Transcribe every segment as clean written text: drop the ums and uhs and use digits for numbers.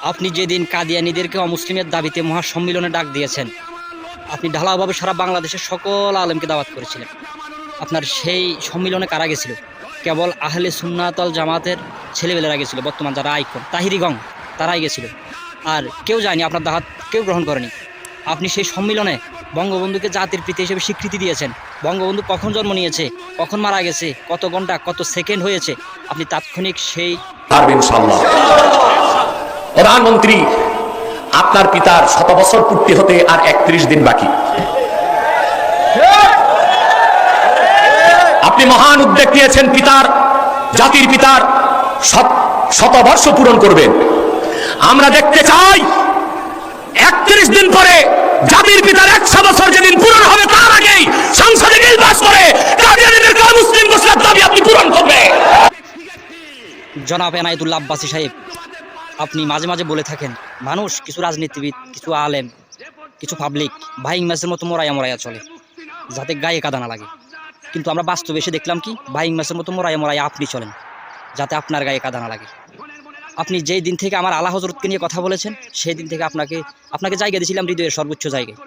আপনি যেদিন কাদিয়ানীদেরকে অমুসলিমের দাবিতে মহাসম্মিলনে ডাক দিয়েছেন, আপনি ঢালাওভাবে সারা বাংলাদেশের সকল আলেমকে দাওয়াত করেছিলেন। আপনার সেই সম্মিলনে কারা গেছিল? কেবল আহলে সুন্নাতল জামাতের ছেলেবেলেরা গেছিল, বর্তমান যারা আইকন তাহিরিগং তারাই গেছিল। আর কেউ যায়নি, আপনার দাওয়াত কেউ গ্রহণ করেনি। আপনি সেই সম্মিলনে বঙ্গবন্ধুকে জাতির পিতা হিসেবে স্বীকৃতি দিয়েছেন। বঙ্গবন্ধু কখন জন্ম নিয়েছে, কখন মারা গেছে, কত ঘন্টা কত সেকেন্ড হয়েছে, আপনি তাৎক্ষণিক সেই ইনশাআল্লাহ। প্রধানমন্ত্রী, আপনার পিতার 100 বছর পূর্তি হতে আর 31 দিন বাকি। আপনি মহান উদ্যোগ নিয়েছেন, পিতার জাতির পিতার 100 বর্ষ পূরণ করবেন। আমরা দেখতে চাই 31 দিন পরে জাতির পিতার 100 বছর যেদিন পূরণ হবে তার আগেই সংসদে বিল পাস করে কাদিয়ানীদেরকে মুসলিম ঘোষণার দাবি আপনি পূরণ করবেন। জনাব এনায়েতুল্লাহ আব্বাসী সাহেব, আপনি মাঝে মাঝে বলে থাকেন মানুষ, কিছু রাজনীতিবিদ, কিছু আলেম, কিছু পাবলিক বাইং ম্যাচের মতো মোরাইয়া মোরাইয়া চলে যাতে গায়ে কাদা না লাগে। কিন্তু আমরা বাস্তবে এসে দেখলাম কি, বাইং ম্যাচের মতো মোরাইয়া মোরাইয়া আপনি চলেন যাতে আপনার গায়ে কাদা না লাগে। আপনি যেই দিন থেকে আমার আলা হজরতকে নিয়ে কথা বলেছেন, সেই দিন থেকে আপনাকে জায়গা দিয়েছিলাম হৃদয়ের সর্বোচ্চ জায়গায়।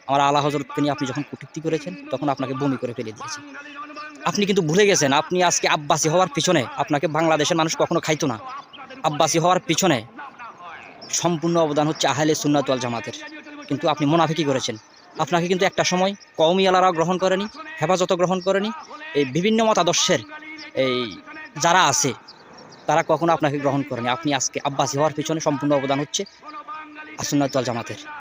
আমার আলা হজরতকে নিয়ে আপনি যখন কটূক্তি করেছেন, তখন আপনাকে বমি করে ফেলে দিয়েছে। আপনি কিন্তু ভুলে গেছেন, আপনি আজকে আব্বাসী হওয়ার পিছনে আপনাকে বাংলাদেশের মানুষ কখনো খাইতো না। আব্বাসী হওয়ার পিছনে সম্পূর্ণ অবদান হচ্ছে আহলে সুন্নাত ওয়াল জামাতের। কিন্তু আপনি মুনাফিকি করেছেন। আপনাকে কিন্তু একটা সময় কওমি আলারাও গ্রহণ করেনি, হেফাজত গ্রহণ করেনি, এই বিভিন্ন মতাদর্শের এই যারা আছে তারা কখনো আপনাকে গ্রহণ করেনি। আপনি আজকে আব্বাসী হওয়ার পিছনে সম্পূর্ণ অবদান হচ্ছে সুন্নাত ওয়াল জামাতের।